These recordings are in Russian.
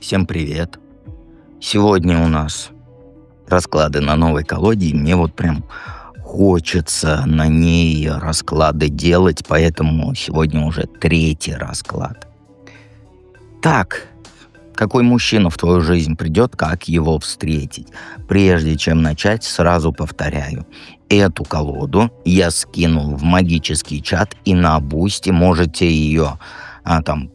Всем привет! Сегодня у нас расклады на новой колоде, и мне вот прям хочется на ней расклады делать, поэтому сегодня уже третий расклад. Так, какой мужчина в твою жизнь придет, как его встретить? Прежде чем начать, сразу повторяю. Эту колоду я скинул в магический чат, и на Бусти можете ее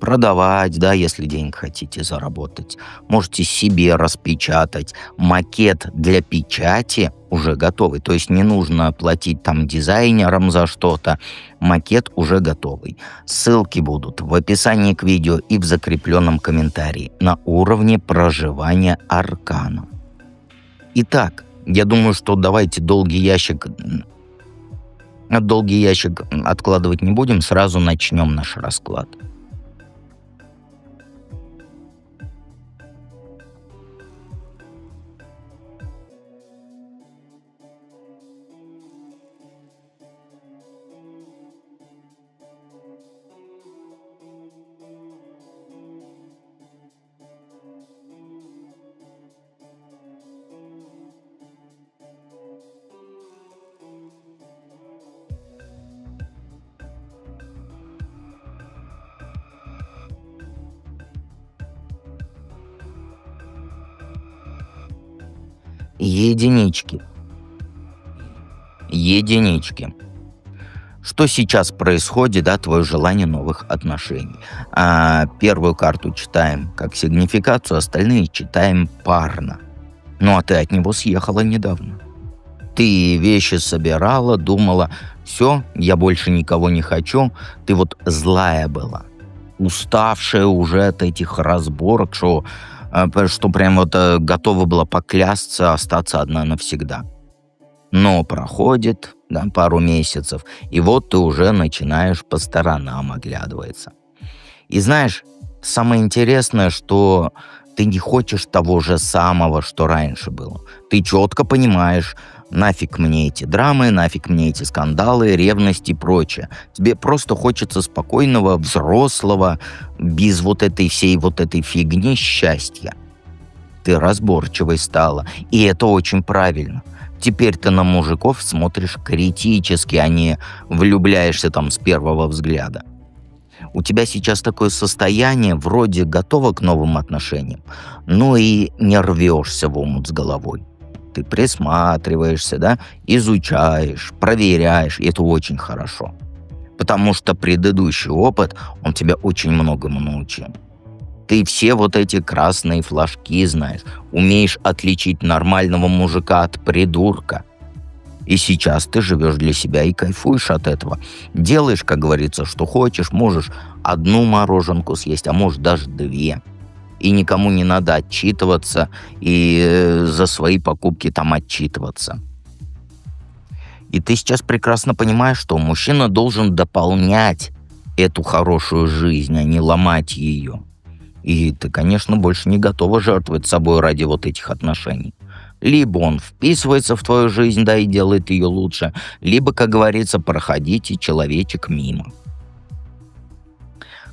продавать, да, если денег хотите заработать. Можете себе распечатать. Макет для печати уже готовый. То есть не нужно платить там дизайнерам за что-то. Макет уже готовый. Ссылки будут в описании к видео и в закрепленном комментарии на уровне проживания аркана. Итак, я думаю, что давайте долгий ящик откладывать не будем, сразу начнем наш расклад. Единички. Что сейчас происходит, да, твое желание новых отношений? Первую карту читаем как сигнификацию, остальные читаем парно. Ну, а ты от него съехала недавно. Ты вещи собирала, думала, все, я больше никого не хочу. Ты вот злая была, уставшая уже от этих разборок, что прям вот готова была поклясться остаться одна навсегда. Но проходит, да, пару месяцев, и вот ты уже начинаешь по сторонам оглядываться. И знаешь, самое интересное, что ты не хочешь того же самого, что раньше было. Ты четко понимаешь, нафиг мне эти драмы, нафиг мне эти скандалы, ревность и прочее. Тебе просто хочется спокойного, взрослого, без вот этой всей вот этой фигни счастья. Ты разборчивой стала, и это очень правильно. Теперь ты на мужиков смотришь критически, а не влюбляешься там с первого взгляда. У тебя сейчас такое состояние, вроде готова к новым отношениям, но и не рвешься в омут с головой. Ты присматриваешься, да, изучаешь, проверяешь, и это очень хорошо. Потому что предыдущий опыт, он тебя очень многому научил. Ты все вот эти красные флажки знаешь, умеешь отличить нормального мужика от придурка. И сейчас ты живешь для себя и кайфуешь от этого. Делаешь, как говорится, что хочешь, можешь одну мороженку съесть, а можешь даже две. И никому не надо отчитываться и за свои покупки там отчитываться. И ты сейчас прекрасно понимаешь, что мужчина должен дополнять эту хорошую жизнь, а не ломать ее. И ты, конечно, больше не готова жертвовать собой ради вот этих отношений. Либо он вписывается в твою жизнь, да, и делает ее лучше, либо, как говорится, проходите, человечек, мимо.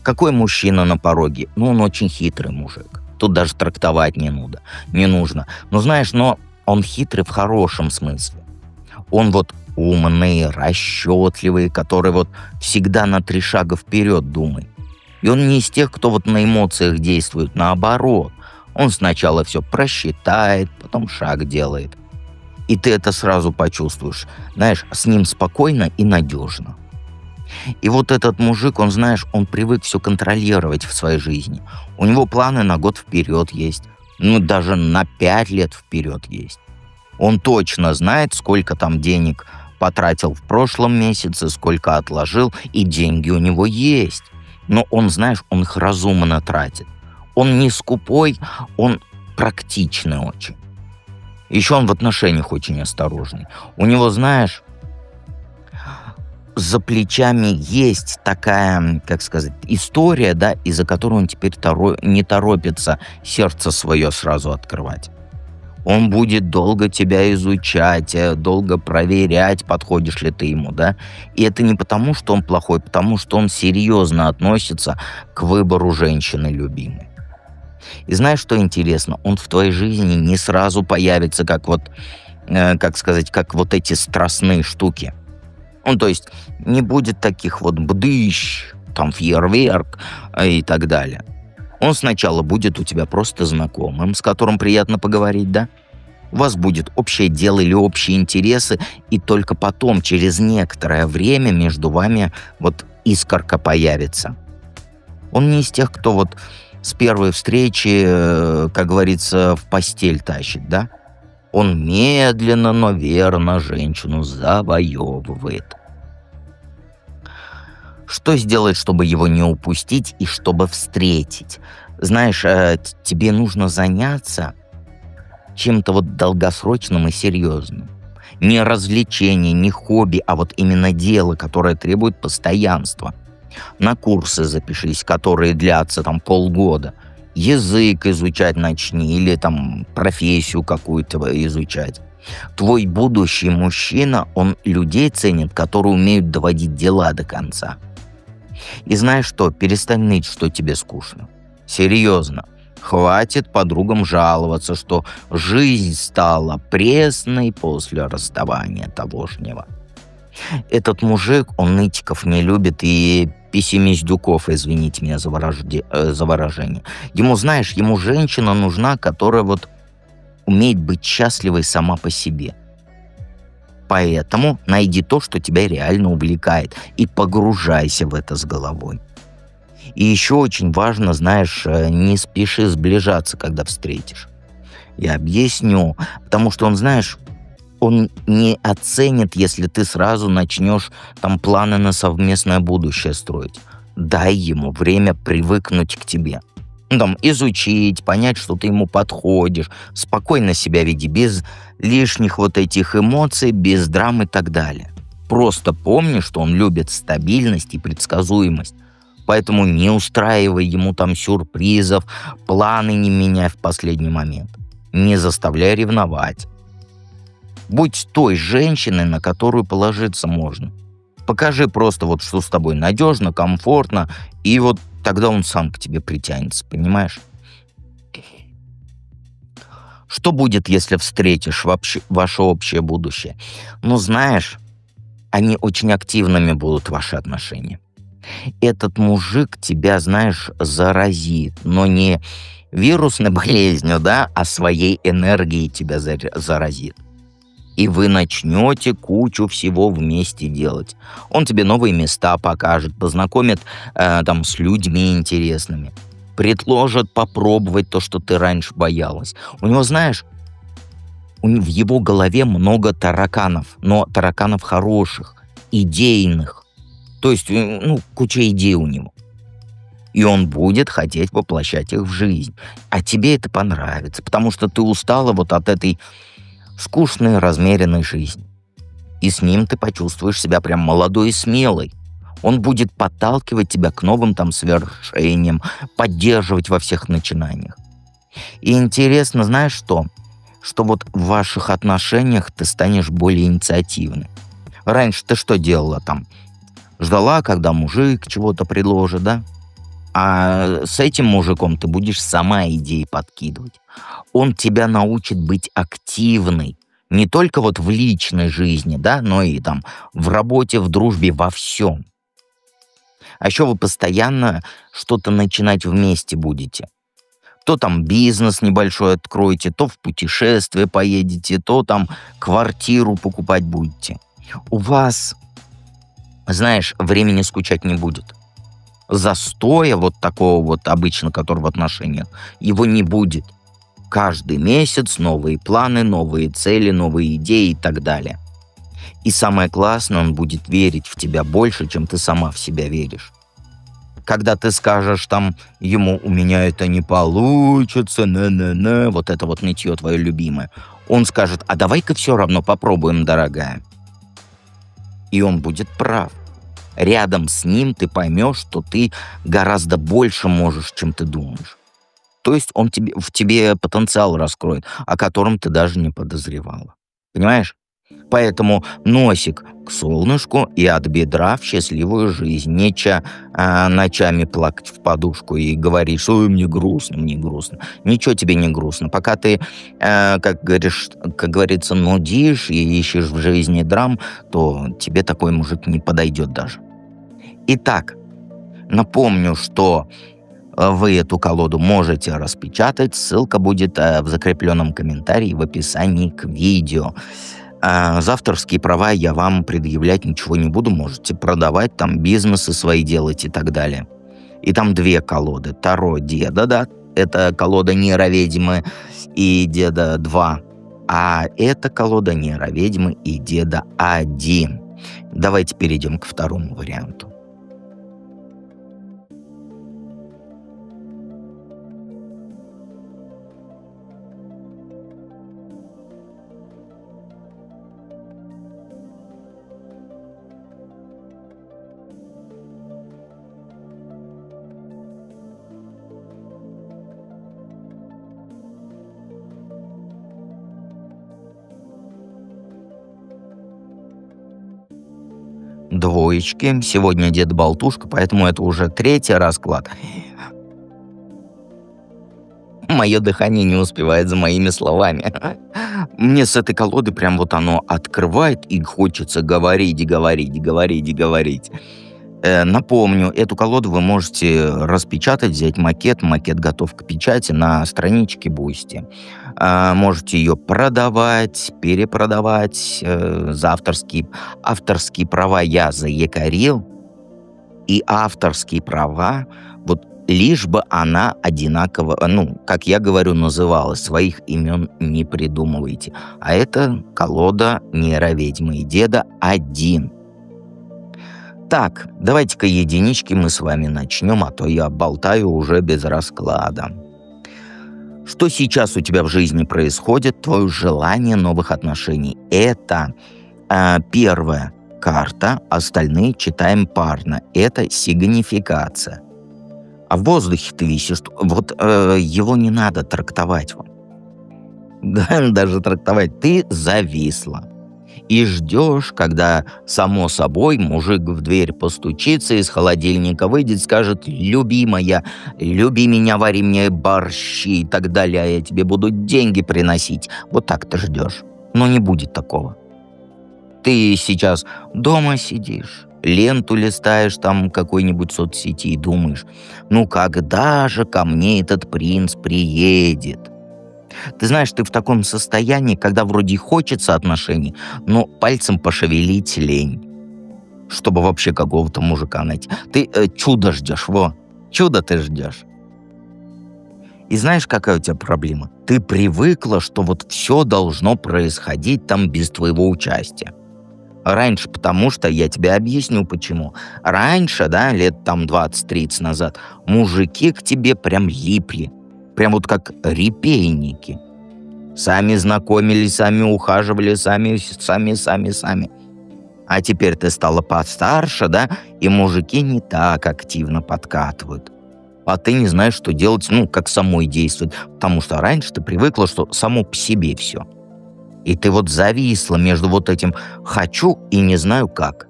Какой мужчина на пороге? Ну, он очень хитрый мужик. Тут даже трактовать не нужно. Но знаешь, он хитрый в хорошем смысле. Он вот умный, расчетливый, который вот всегда на 3 шага вперед думает. И он не из тех, кто вот на эмоциях действует, наоборот. Он сначала все просчитает, потом шаг делает. И ты это сразу почувствуешь. Знаешь, с ним спокойно и надежно. И вот этот мужик, он, знаешь, он привык все контролировать в своей жизни. У него планы на год вперед есть. Ну, даже на 5 лет вперед есть. Он точно знает, сколько там денег потратил в прошлом месяце, сколько отложил, и деньги у него есть. Но он, знаешь, он их разумно тратит. Он не скупой, он практичный очень. Еще он в отношениях очень осторожный. У него, знаешь, за плечами есть такая, как сказать, история, да, из-за которой он теперь не торопится сердце свое сразу открывать. Он будет долго тебя изучать, долго проверять, подходишь ли ты ему, да. И это не потому, что он плохой, потому что он серьезно относится к выбору женщины любимой. И знаешь, что интересно? Он в твоей жизни не сразу появится, как вот, как сказать, как вот эти страстные штуки. Ну, то есть не будет таких вот бдыщ, там фейерверк и так далее. Он сначала будет у тебя просто знакомым, с которым приятно поговорить, да? У вас будет общее дело или общие интересы, и только потом, через некоторое время, между вами вот искорка появится. Он не из тех, кто вот с первой встречи, как говорится, в постель тащит, да? Он медленно, но верно женщину завоевывает. Что сделать, чтобы его не упустить и чтобы встретить? Знаешь, тебе нужно заняться чем-то вот долгосрочным и серьезным. Не развлечение, не хобби, а вот именно дело, которое требует постоянства. На курсы запишись, которые длятся там полгода. Язык изучать начни или там профессию какую-то изучать. Твой будущий мужчина, он людей ценит, которые умеют доводить дела до конца. И знаешь что, перестань ныть, что тебе скучно. Серьезно. Хватит подругам жаловаться, что жизнь стала пресной после расставания тогошнего. Этот мужик, он нытиков не любит и пессимистюков, извините меня за выражение. Ему, знаешь, ему женщина нужна, которая вот умеет быть счастливой сама по себе. Поэтому найди то, что тебя реально увлекает, и погружайся в это с головой. И еще очень важно, знаешь, не спеши сближаться, когда встретишь. Я объясню, потому что он, знаешь, он не оценит, если ты сразу начнешь там планы на совместное будущее строить. Дай ему время привыкнуть к тебе. Ну, там, изучить, понять, что ты ему подходишь, спокойно себя веди, без лишних вот этих эмоций, без драм и так далее. Просто помни, что он любит стабильность и предсказуемость. Поэтому не устраивай ему там сюрпризов, планы не меняй в последний момент. Не заставляй ревновать. Будь той женщиной, на которую положиться можно. Покажи просто вот, что с тобой надежно, комфортно, и вот тогда он сам к тебе притянется, понимаешь? Что будет, если встретишь ваше общее будущее? Ну, знаешь, они очень активными будут, ваши отношения. Этот мужик тебя, знаешь, заразит, но не вирусной болезнью, да, а своей энергией тебя заразит. И вы начнете кучу всего вместе делать. Он тебе новые места покажет, познакомит там с людьми интересными, предложит попробовать то, что ты раньше боялась. У него, знаешь, в его голове много тараканов, но тараканов хороших, идейных. То есть, ну, куча идей у него. И он будет хотеть воплощать их в жизнь. А тебе это понравится, потому что ты устала вот от этой скучной, размеренной жизни. И с ним ты почувствуешь себя прям молодой и смелой. Он будет подталкивать тебя к новым там свершениям, поддерживать во всех начинаниях. И интересно, знаешь что? Что вот в ваших отношениях ты станешь более инициативной. Раньше ты что делала там? Ждала, когда мужик чего-то предложит, да? А с этим мужиком ты будешь сама идеи подкидывать. Он тебя научит быть активной. Не только вот в личной жизни, да, но и там в работе, в дружбе, во всем. А еще вы постоянно что-то начинать вместе будете. То там бизнес небольшой откроете, то в путешествие поедете, то там квартиру покупать будете. У вас, знаешь, времени скучать не будет. Застоя вот такого вот обычно, который в отношениях, его не будет. Каждый месяц новые планы, новые цели, новые идеи и так далее. И самое классное, он будет верить в тебя больше, чем ты сама в себя веришь. Когда ты скажешь там ему: «У меня это не получится, вот это вот нытье твое любимое», он скажет: «А давай-ка все равно попробуем, дорогая». И он будет прав. Рядом с ним ты поймешь, что ты гораздо больше можешь, чем ты думаешь. То есть он в тебе потенциал раскроет, о котором ты даже не подозревала. Понимаешь? Поэтому носик к солнышку и от бедра в счастливую жизнь. Нечего ночами плакать в подушку и говорить, что мне грустно, мне грустно. Ничего тебе не грустно. Пока ты, как говорится, нудишь и ищешь в жизни драм, то тебе такой мужик не подойдет даже. Итак, напомню, что вы эту колоду можете распечатать. Ссылка будет в закрепленном комментарии в описании к видео. За авторские права я вам предъявлять ничего не буду. Можете продавать, там бизнесы свои делать и так далее. И там две колоды. Таро Деда, да, это колода Нейроведьмы и Деда 2. А это колода Нейроведьмы и Деда 1. Давайте перейдем к второму варианту. Двоечки. Сегодня Дед Болтушка, поэтому это уже третий расклад. Мое дыхание не успевает за моими словами. Мне с этой колоды прям вот оно открывает, и хочется говорить, говорить, говорить, говорить. Напомню, эту колоду вы можете распечатать, взять макет. Макет готов к печати на страничке Boosty. Можете ее продавать, перепродавать. За авторские права я заякорил. И авторские права, вот лишь бы она одинаково, как я говорю, называлась. Своих имен не придумывайте. А это колода Нейроведьмы и Деда 1. Так, давайте-ка единички мы с вами начнем, а то я болтаю уже без расклада. Что сейчас у тебя в жизни происходит? Твое желание новых отношений. Это первая карта, остальные читаем парно. Это сигнификация. А в воздухе ты висишь. Вот его не надо трактовать вам. Даже трактовать. Ты зависла. И ждешь, когда, само собой, мужик в дверь постучится, из холодильника выйдет, скажет: «Любимая, люби меня, вари мне борщи» и так далее, а я тебе буду деньги приносить. Вот так ты ждешь. Но не будет такого. Ты сейчас дома сидишь, ленту листаешь там какой-нибудь соцсети и думаешь: ну когда же ко мне этот принц приедет? Ты знаешь, ты в таком состоянии, когда вроде хочется отношений, но пальцем пошевелить лень, чтобы вообще какого-то мужика найти. Ты чудо ждешь, чудо ты ждешь. И знаешь, какая у тебя проблема? Ты привыкла, что вот все должно происходить там без твоего участия. Раньше, потому что, я тебе объясню почему. Раньше, да, лет там 20-30 назад, мужики к тебе прям липли. Прям вот как репейники. Сами знакомились, сами ухаживали, сами. А теперь ты стала постарше, да, и мужики не так активно подкатывают. А ты не знаешь, что делать, как самой действовать. Потому что раньше ты привыкла, что само по себе все. И ты вот зависла между вот этим «хочу» и «не знаю как».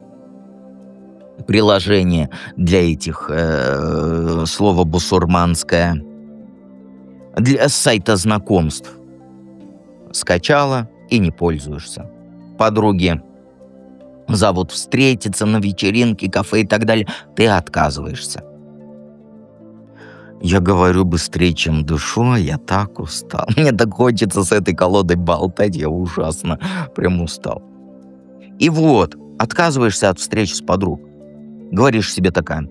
Приложение для этих, слово бусурманское, для сайта знакомств. Скачала и не пользуешься. Подруги зовут встретиться на вечеринке, кафе и так далее. Ты отказываешься. Я говорю быстрее, чем дышу, а я так устал. Мне так хочется с этой колодой болтать, я ужасно прям устал. И вот, отказываешься от встреч с подруг. Говоришь себе такая: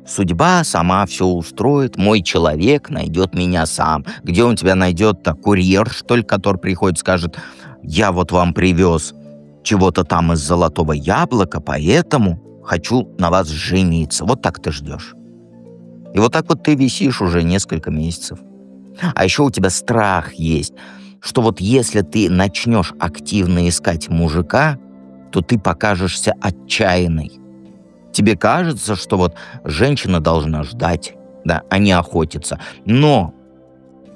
судьба сама все устроит, мой человек найдет меня сам. Где он тебя найдет-то? Курьер, что ли, который приходит, скажет: я вот вам привез чего-то там из золотого яблока, поэтому хочу на вас жениться. Вот так ты ждешь. И вот так вот ты висишь уже несколько месяцев. А еще у тебя страх есть, что вот если ты начнешь активно искать мужика, то ты покажешься отчаянной. Тебе кажется, что вот женщина должна ждать, да, а не охотиться. Но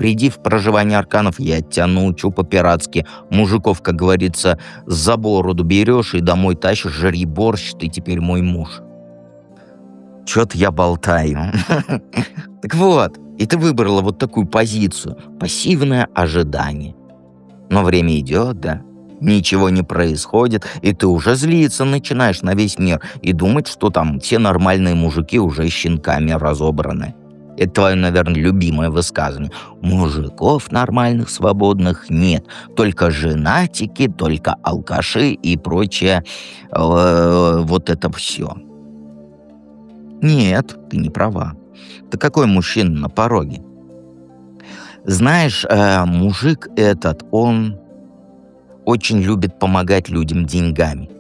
Приди в проживание арканов, я тебя научу по-пиратски. Мужиков, как говорится, за бороду берешь и домой тащишь, жри борщ, ты теперь мой муж. Чё-то я болтаю. Так вот, и ты выбрала вот такую позицию. Пассивное ожидание. Но время идет, да? Ничего не происходит, и ты уже злиться начинаешь на весь мир и думать, что там все нормальные мужики уже щенками разобраны. Это твое, наверное, любимое высказывание. Мужиков нормальных, свободных нет. Только женатики, только алкаши и прочее. Вот это все. Нет, ты не права. Ты какой мужчина на пороге? Знаешь, мужик этот, он очень любит помогать людям деньгами.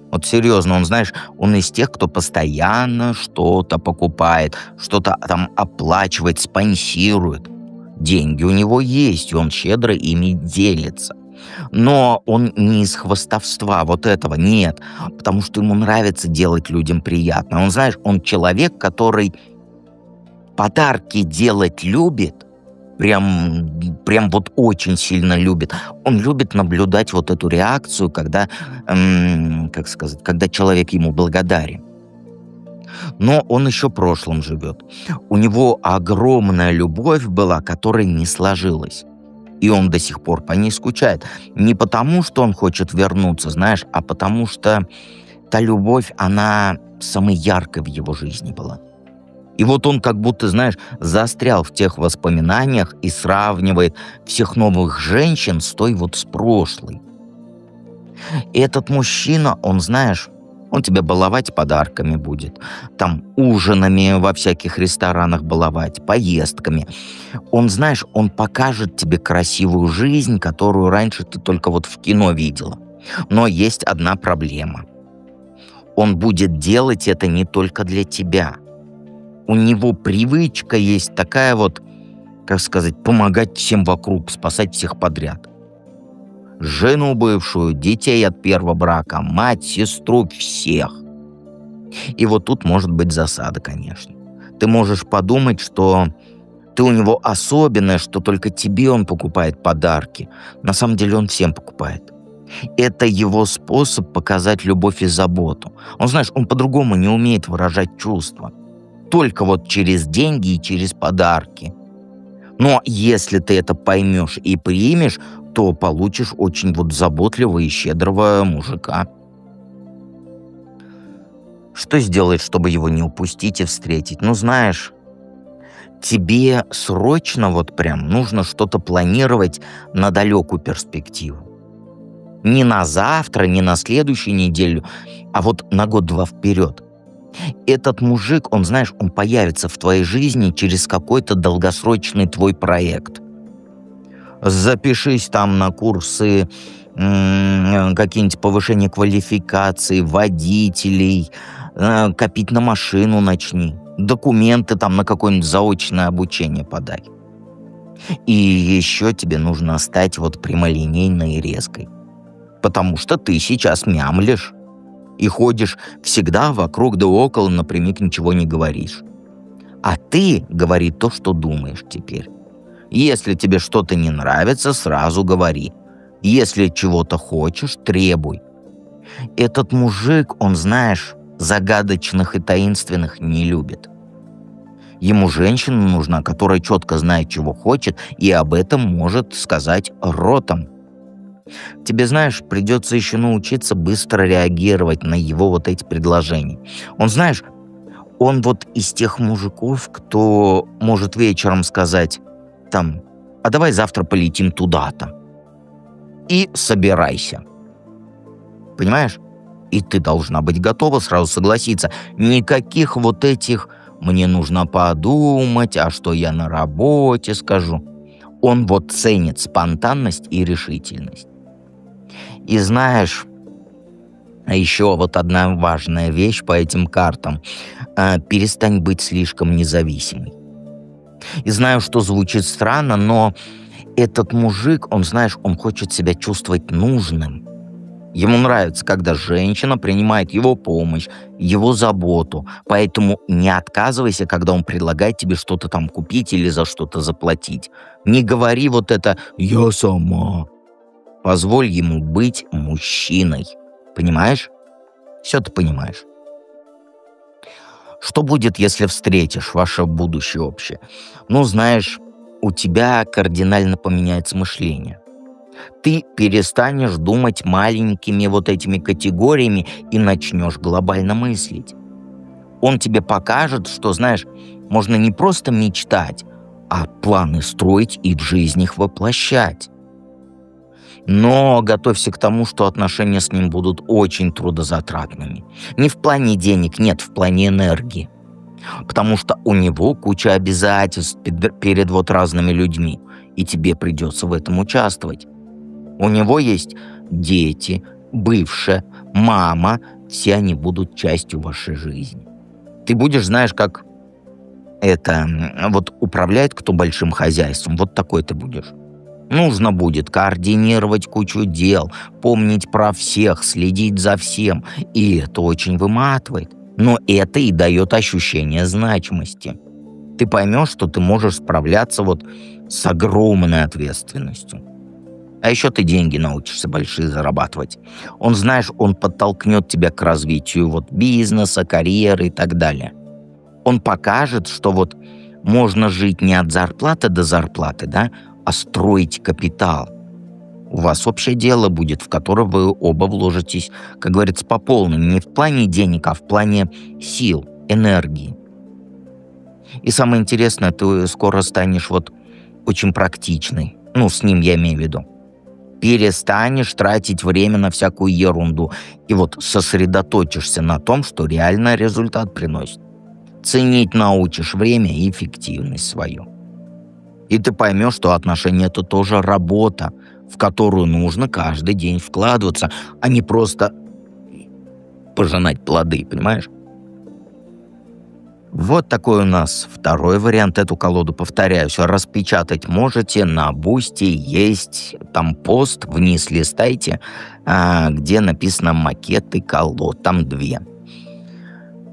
Вот серьезно, он, знаешь, он из тех, кто постоянно что-то покупает, что-то там оплачивает, спонсирует. Деньги у него есть, и он щедро ими делится. Но он не из хвастовства вот этого, нет, потому что ему нравится делать людям приятно. Он, знаешь, он человек, который подарки делать любит, прям вот очень сильно любит. Он любит наблюдать вот эту реакцию, когда, как сказать, когда человек ему благодарен. Но он еще прошлым живет. У него огромная любовь была, которая не сложилась. И он до сих пор по ней скучает. Не потому, что он хочет вернуться, знаешь, а потому что та любовь, она самой яркой в его жизни была. И вот он как будто, знаешь, застрял в тех воспоминаниях и сравнивает всех новых женщин с той вот с прошлой. И этот мужчина, он, знаешь, он тебя баловать подарками будет, там ужинами во всяких ресторанах баловать, поездками. Он, знаешь, он покажет тебе красивую жизнь, которую раньше ты только вот в кино видела. Но есть одна проблема. Он будет делать это не только для тебя. У него привычка есть такая вот, как сказать, помогать всем вокруг, спасать всех подряд. Жену бывшую, детей от первого брака, мать, сестру, всех. И вот тут может быть засада, конечно. Ты можешь подумать, что ты у него особенная, что только тебе он покупает подарки. На самом деле он всем покупает. Это его способ показать любовь и заботу. Он, знаешь, он по-другому не умеет выражать чувства. Только вот через деньги и через подарки. Но если ты это поймешь и примешь, то получишь очень вот заботливого и щедрого мужика. Что сделать, чтобы его не упустить и встретить? Ну, знаешь, тебе срочно вот прям нужно что-то планировать на далекую перспективу. Не на завтра, не на следующую неделю, а вот на год-два вперед. Этот мужик, он, знаешь, он появится в твоей жизни через какой-то долгосрочный твой проект. Запишись там на курсы какие-нибудь повышения квалификации, водителей, копить на машину начни, документы там на какое-нибудь заочное обучение подай. И еще тебе нужно стать вот прямолинейной и резкой. Потому что ты сейчас мямлишь. И ходишь всегда вокруг да около, напрямик ничего не говоришь. А ты говори то, что думаешь теперь. Если тебе что-то не нравится, сразу говори. Если чего-то хочешь, требуй. Этот мужик, он, знаешь, загадочных и таинственных не любит. Ему женщина нужна, которая четко знает, чего хочет, и об этом может сказать ротом. Тебе, знаешь, придется еще научиться быстро реагировать на его вот эти предложения. Он, знаешь, он вот из тех мужиков, кто может вечером сказать, там, а давай завтра полетим туда-то. И собирайся. Понимаешь? И ты должна быть готова сразу согласиться. Никаких вот этих «мне нужно подумать, а что я на работе скажу». Он вот ценит спонтанность и решительность. И знаешь, еще вот одна важная вещь по этим картам. Перестань быть слишком независимой. И знаю, что звучит странно, но этот мужик, он, знаешь, он хочет себя чувствовать нужным. Ему нравится, когда женщина принимает его помощь, его заботу. Поэтому не отказывайся, когда он предлагает тебе что-то там купить или за что-то заплатить. Не говори вот это «я сама». Позволь ему быть мужчиной. Понимаешь? Все ты понимаешь. Что будет, если встретишь ваше будущее общее? Ну, знаешь, у тебя кардинально поменяется мышление. Ты перестанешь думать маленькими вот этими категориями и начнешь глобально мыслить. Он тебе покажет, что, знаешь, можно не просто мечтать, а планы строить и в жизнь их воплощать. Но готовься к тому, что отношения с ним будут очень трудозатратными. Не в плане денег, нет, в плане энергии. Потому что у него куча обязательств перед вот разными людьми, и тебе придется в этом участвовать. У него есть дети, бывшая, мама, все они будут частью вашей жизни. Ты будешь, знаешь, как это, вот управляет кто большим хозяйством, вот такой ты будешь. Нужно будет координировать кучу дел, помнить про всех, следить за всем, и это очень выматывает. Но это и дает ощущение значимости. Ты поймешь, что ты можешь справляться вот с огромной ответственностью. А еще ты деньги научишься большие зарабатывать. Он, знаешь, он подтолкнет тебя к развитию вот бизнеса, карьеры и так далее. Он покажет, что вот можно жить не от зарплаты до зарплаты, да, а строить капитал. У вас общее дело будет, в которое вы оба вложитесь, как говорится, по полной. Не в плане денег, а в плане сил, энергии. И самое интересное, ты скоро станешь вот очень практичной. Ну, с ним я имею в виду. Перестанешь тратить время на всякую ерунду и вот сосредоточишься на том, что реально результат приносит. Ценить научишь время и эффективность свою. И ты поймешь, что отношения — это тоже работа, в которую нужно каждый день вкладываться, а не просто пожинать плоды, понимаешь? Вот такой у нас второй вариант. Эту колоду, повторяюсь, распечатать можете на Бусти. Есть там пост, вниз листайте, где написано «Макеты колод». Там 2.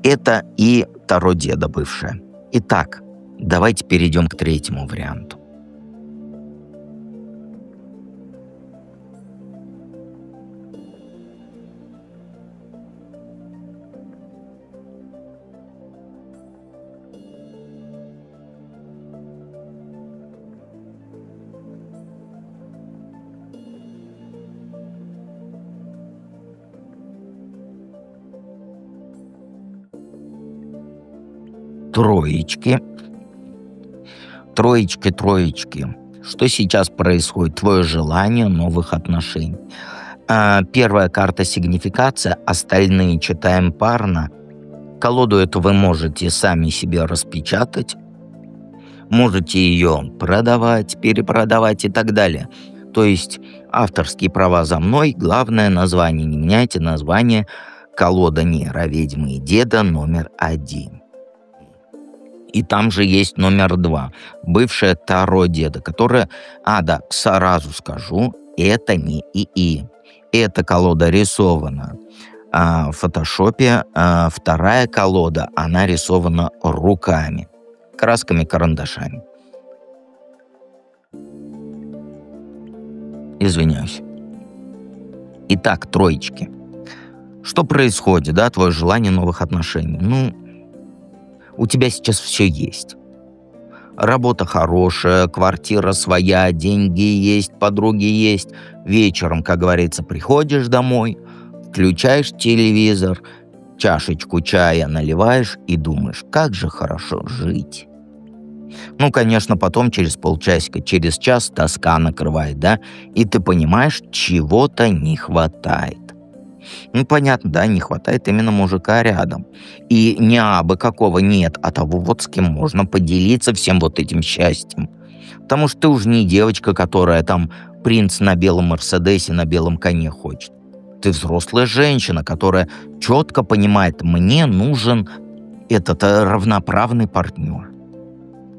Это и Таро деда бывшая. Итак, давайте перейдем к третьему варианту. Троечки. Троечки, троечки. Что сейчас происходит? Твое желание новых отношений. Первая карта — сигнификация, остальные читаем парно. Колоду эту вы можете сами себе распечатать. Можете ее продавать, перепродавать и так далее. То есть авторские права за мной, главное название. Не меняйте название. Колода Нейро ведьмы и деда номер 1. И там же есть номер 2. Бывшая Таро деда, которая... да, сразу скажу, это не ИИ. Эта колода рисована в фотошопе. Вторая колода, она рисована руками. Красками, карандашами. Извиняюсь. Итак, троечки. Что происходит, да, твое желание новых отношений? Ну, у тебя сейчас все есть. Работа хорошая, квартира своя, деньги есть, подруги есть. Вечером, как говорится, приходишь домой, включаешь телевизор, чашечку чая наливаешь и думаешь, как же хорошо жить. Ну, конечно, потом через полчасика, через час тоска накрывает, да? И ты понимаешь, чего-то не хватает. Ну, понятно, да, не хватает именно мужика рядом. И не абы какого нет, а того вот с кем можно поделиться всем вот этим счастьем. Потому что ты уже не девочка, которая там принц на белом Мерседесе, на белом коне хочет. Ты взрослая женщина, которая четко понимает, мне нужен этот равноправный партнер.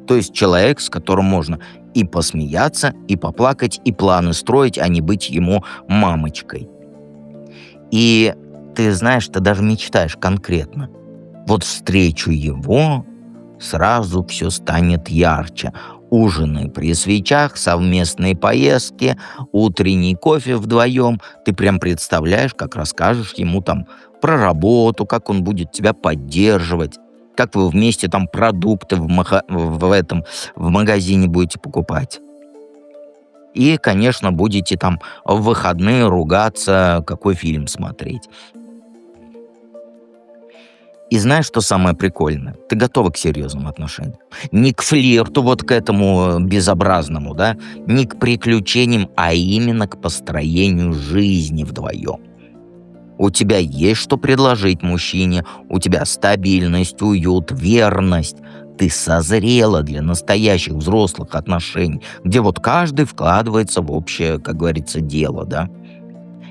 То есть человек, с которым можно и посмеяться, и поплакать, и планы строить, а не быть ему мамочкой. И ты знаешь, ты даже мечтаешь конкретно. Вот встречу его, сразу все станет ярче. Ужины при свечах, совместные поездки, утренний кофе вдвоем. Ты прям представляешь, как расскажешь ему там про работу, как он будет тебя поддерживать, как вы вместе там продукты в магазине будете покупать. И, конечно, будете там в выходные ругаться, какой фильм смотреть. И знаешь, что самое прикольное? Ты готова к серьезным отношениям. Не к флирту, вот к этому безобразному, да? Не к приключениям, а именно к построению жизни вдвоем. У тебя есть что предложить мужчине, у тебя стабильность, уют, верность. Ты созрела для настоящих взрослых отношений, где вот каждый вкладывается в общее, как говорится, дело, да?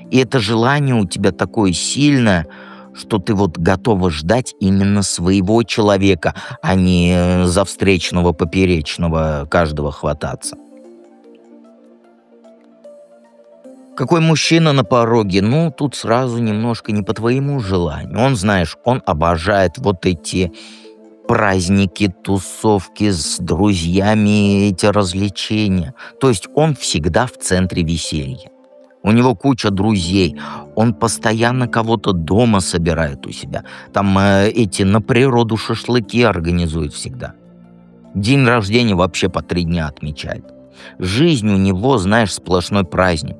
И это желание у тебя такое сильное, что ты вот готова ждать именно своего человека, а не за встречного поперечного каждого хвататься. Какой мужчина на пороге? Ну, тут сразу немножко не по твоему желанию. Он, знаешь, он обожает вот эти праздники, тусовки с друзьями, эти развлечения. То есть он всегда в центре веселья. У него куча друзей, он постоянно кого-то дома собирает у себя. Там эти на природу шашлыки организует всегда. День рождения вообще по 3 дня отмечает. Жизнь у него, знаешь, сплошной праздник.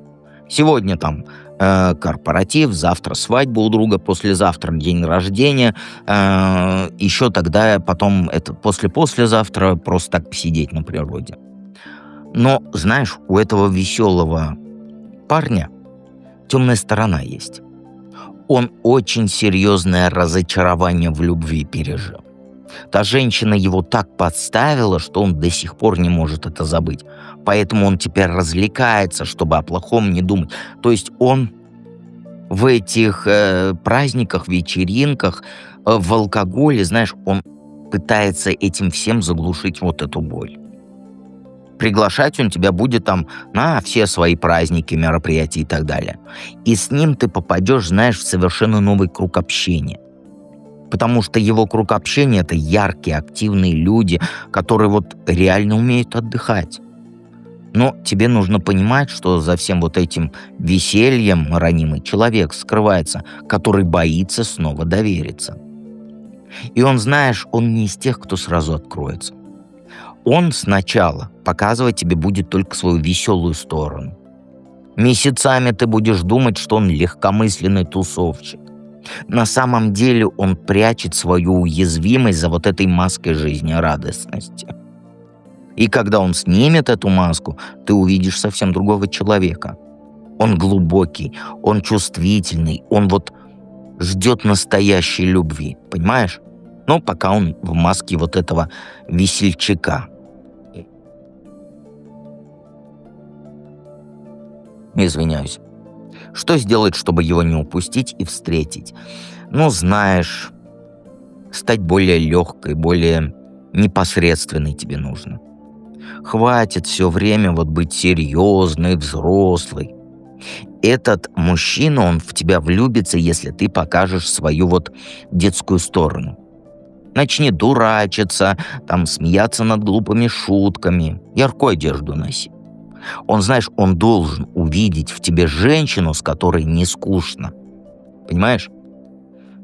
Сегодня там корпоратив, завтра свадьба у друга, послезавтра день рождения, еще тогда потом это послезавтра просто так посидеть на природе. Но, знаешь, у этого веселого парня темная сторона есть. Он очень серьезное разочарование в любви пережил. Та женщина его так подставила, что он до сих пор не может это забыть. Поэтому он теперь развлекается, чтобы о плохом не думать. То есть он в этих праздниках, вечеринках, в алкоголе, знаешь, он пытается этим всем заглушить вот эту боль. Приглашать он тебя будет там на все свои праздники, мероприятия и так далее. И с ним ты попадешь, знаешь, в совершенно новый круг общения. Потому что его круг общения — это яркие, активные люди, которые вот реально умеют отдыхать. Но тебе нужно понимать, что за всем вот этим весельем ранимый человек скрывается, который боится снова довериться. И он, знаешь, он не из тех, кто сразу откроется. Он сначала показывать тебе будет только свою веселую сторону. Месяцами ты будешь думать, что он легкомысленный тусовщик. На самом деле он прячет свою уязвимость за вот этой маской жизнерадостности. И когда он снимет эту маску, ты увидишь совсем другого человека. Он глубокий, он чувствительный, он вот ждет настоящей любви, понимаешь? Но пока он в маске вот этого весельчака. Извиняюсь. Что сделать, чтобы его не упустить и встретить? Ну, знаешь, стать более легкой, более непосредственной тебе нужно. Хватит все время вот быть серьезной, взрослой. Этот мужчина, он в тебя влюбится, если ты покажешь свою вот детскую сторону. Начни дурачиться, там смеяться над глупыми шутками, яркую одежду носи. Он, знаешь, он должен увидеть в тебе женщину, с которой не скучно. Понимаешь?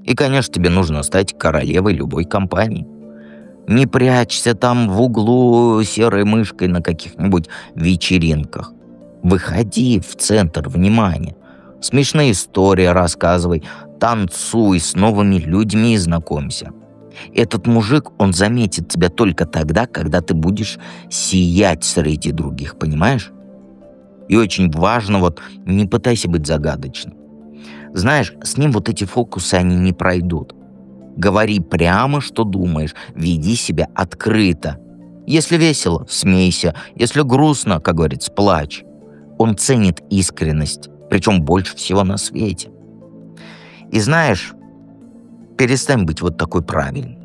И, конечно, тебе нужно стать королевой любой компании. Не прячься там в углу серой мышкой на каких-нибудь вечеринках. Выходи в центр внимания. Смешные истории рассказывай, танцуй, с новыми людьми знакомься. Этот мужик, он заметит тебя только тогда, когда ты будешь сиять среди других, понимаешь? И очень важно, вот, не пытайся быть загадочным. Знаешь, с ним вот эти фокусы, они не пройдут. Говори прямо, что думаешь, веди себя открыто. Если весело, смейся, если грустно, как говорится, плачь. Он ценит искренность, причем больше всего на свете. И знаешь, перестань быть вот такой правильной.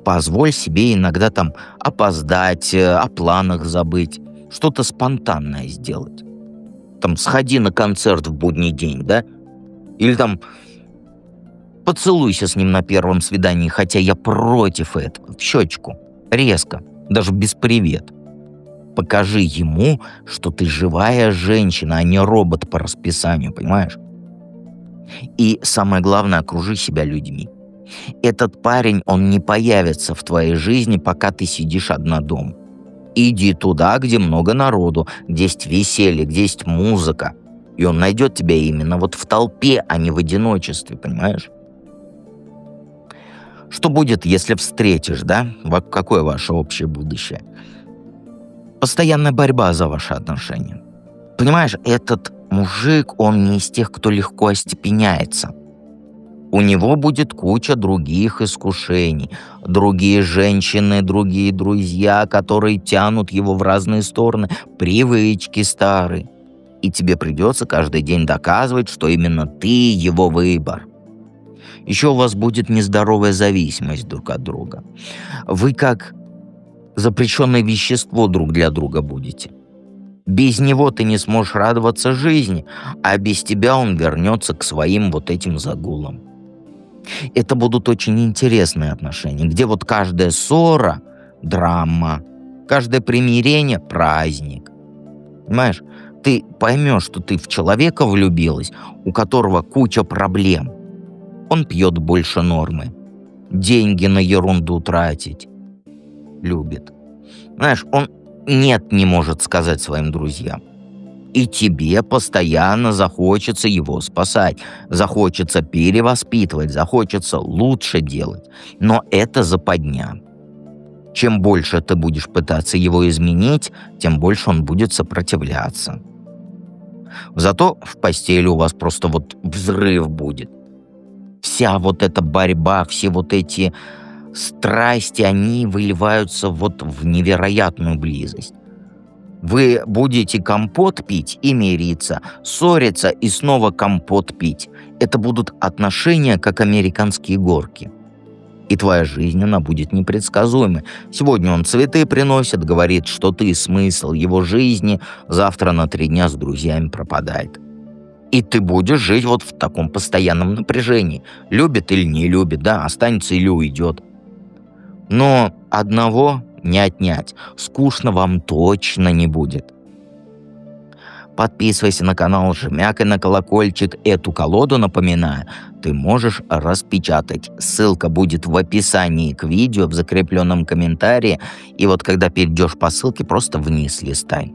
Позволь себе иногда там опоздать, о планах забыть, что-то спонтанное сделать. Там сходи на концерт в будний день, да? Или там поцелуйся с ним на первом свидании, хотя я против этого, в щечку, резко, даже без «привет». Покажи ему, что ты живая женщина, а не робот по расписанию, понимаешь? И самое главное, окружи себя людьми. Этот парень, он не появится в твоей жизни, пока ты сидишь одна дома. Иди туда, где много народу, где есть веселье, где есть музыка. И он найдет тебя именно вот в толпе, а не в одиночестве, понимаешь? Что будет, если встретишь, да? Какое ваше общее будущее? Постоянная борьба за ваши отношения. Понимаешь, этот мужик, он не из тех, кто легко остепеняется. У него будет куча других искушений, другие женщины, другие друзья, которые тянут его в разные стороны, привычки старые. И тебе придется каждый день доказывать, что именно ты его выбор. Еще у вас будет нездоровая зависимость друг от друга. Вы как запрещенное вещество друг для друга будете. Без него ты не сможешь радоваться жизни, а без тебя он вернется к своим вот этим загулам. Это будут очень интересные отношения, где вот каждая ссора – драма, каждое примирение – праздник. Понимаешь, ты поймешь, что ты в человека влюбилась, у которого куча проблем. Он пьет больше нормы, деньги на ерунду тратить любит. Знаешь, он «нет» не может сказать своим друзьям. И тебе постоянно захочется его спасать, захочется перевоспитывать, захочется лучше делать. Но это западня. Чем больше ты будешь пытаться его изменить, тем больше он будет сопротивляться. Зато в постели у вас просто вот взрыв будет. Вся вот эта борьба, все вот эти страсти, они выливаются вот в невероятную близость. Вы будете компот пить и мириться, ссориться и снова компот пить. Это будут отношения, как американские горки. И твоя жизнь, она будет непредсказуемой. Сегодня он цветы приносит, говорит, что ты смысл его жизни, завтра на 3 дня с друзьями пропадает. И ты будешь жить вот в таком постоянном напряжении. Любит или не любит, да, останется или уйдет. Но одного не отнять. Скучно вам точно не будет. Подписывайся на канал, жмякай на колокольчик. Эту колоду, напоминаю, ты можешь распечатать. Ссылка будет в описании к видео, в закрепленном комментарии. И вот когда перейдешь по ссылке, просто вниз листай.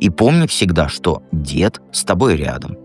И помни всегда, что дед с тобой рядом.